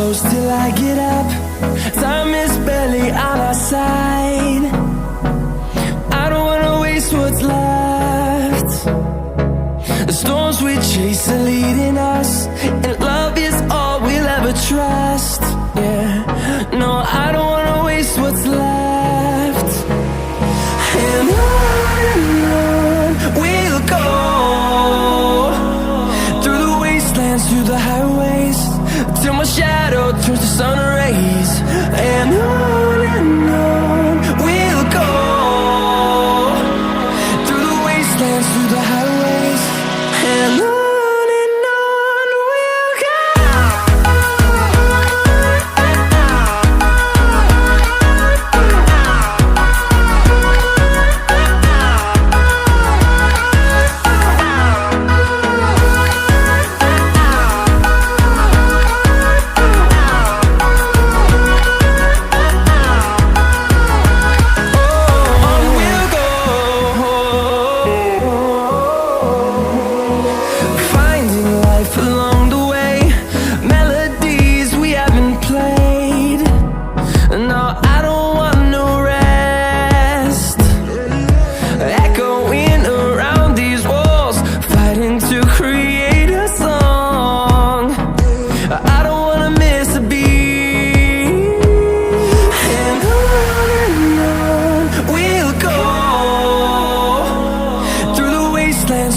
close till I get up. Time is barely on our side. I don't wanna waste what's left. The storms we chase are leading us, and love is all we'll ever trust. Yeah, no, I don't wanna waste what's left. And on we'll go, through the wastelands, through the highways, till my shadow turns to sun rays. And on we'll go, through the wastelands, through the highways, and on we'll go.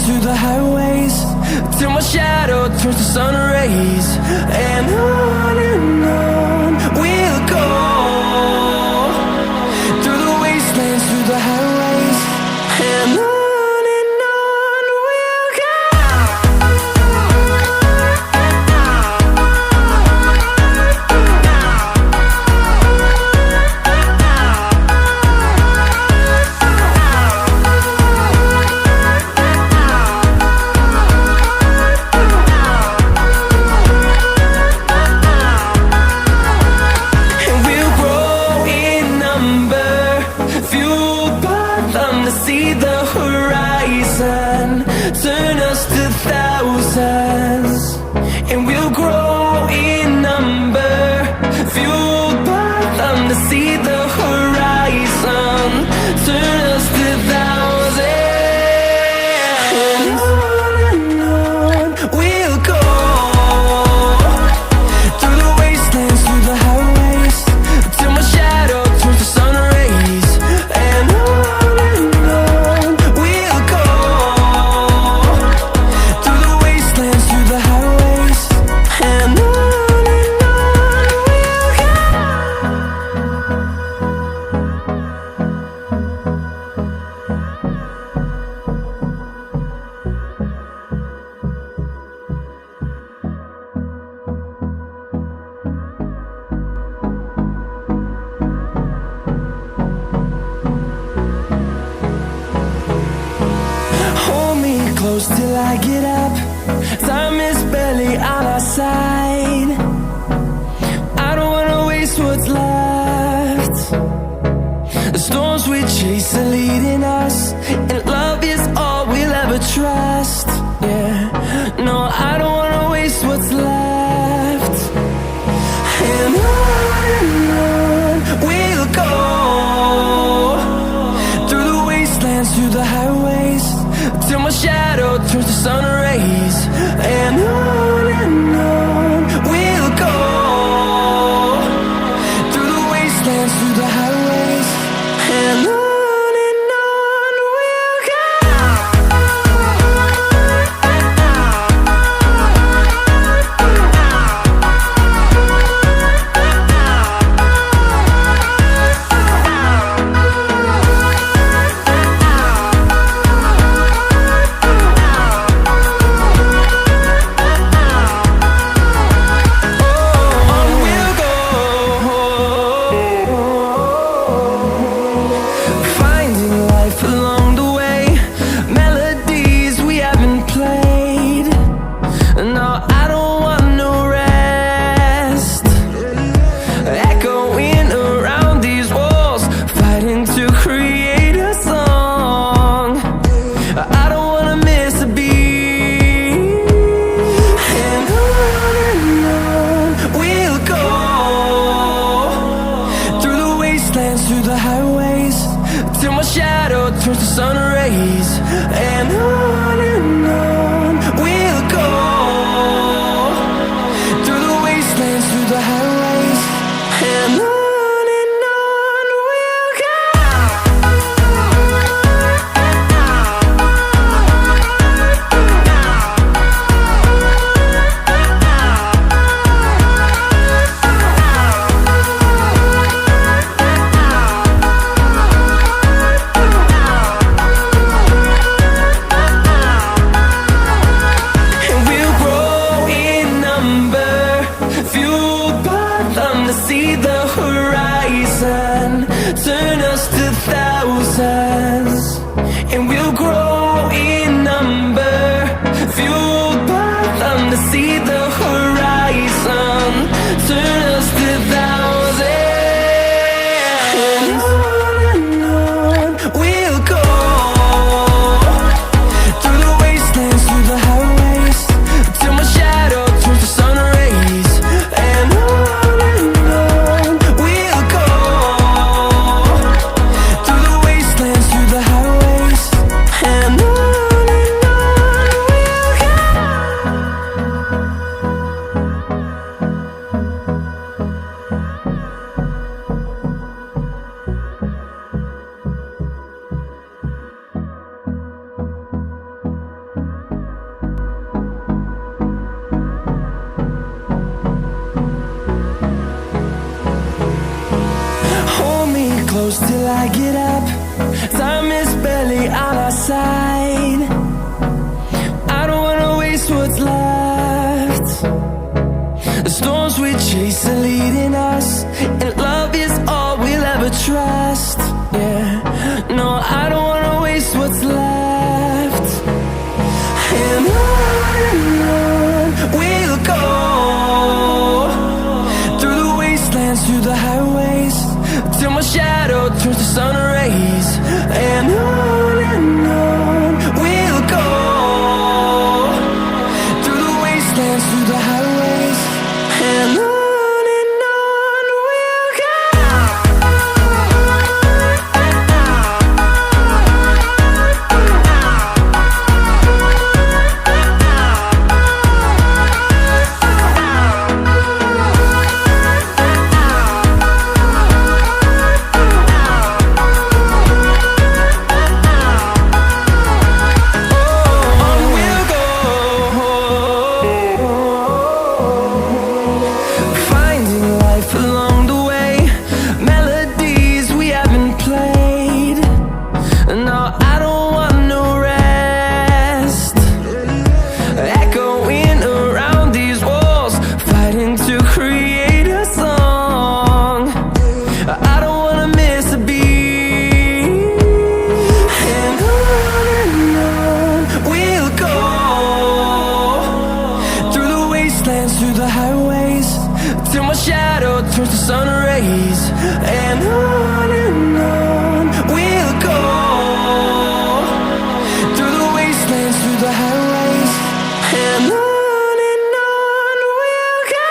Through the highways, till my shadow turns to sun rays. And on we'll go, through the wastelands, through the highways, and on we'll go. See the horizon, turn us to thousands, and we'll grow in number, fueled by them to see the horizon, turn us to thousands. And on we'll go, through the wastelands, through the highways, till my shadow turns to sun rays. And on close till I get up. Time is barely on our side. I don't wanna waste what's left. The storms we chase are leading us, and love is all we'll ever trust. Yeah, no, I don't wanna waste what's left. And on we'll go, through the wastelands, through the highways, till my shadow turns to sun rays. And on we'll go, through the wastelands, through the highways, and on we'll go. close till I get up. Time is barely on our side. I don't wanna waste what's left. The storms we chase are leading us, and love is all we'll ever trust. Yeah, no, I don't wanna waste what's left. And on we'll go, through the wastelands, through the highways, till my shadow turns to sun rays. And on we'll go, through the wastelands, through the highways, and on we'll go. Through the highways, till my shadow turns to sun rays. And on we'll go, through the wastelands, through the highways, and on we'll go.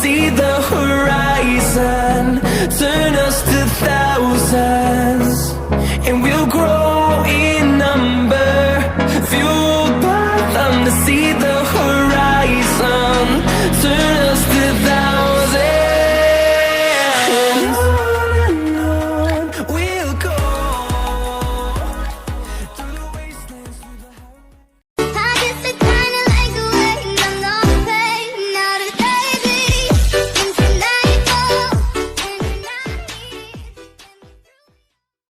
See the horizon turn us to thousands.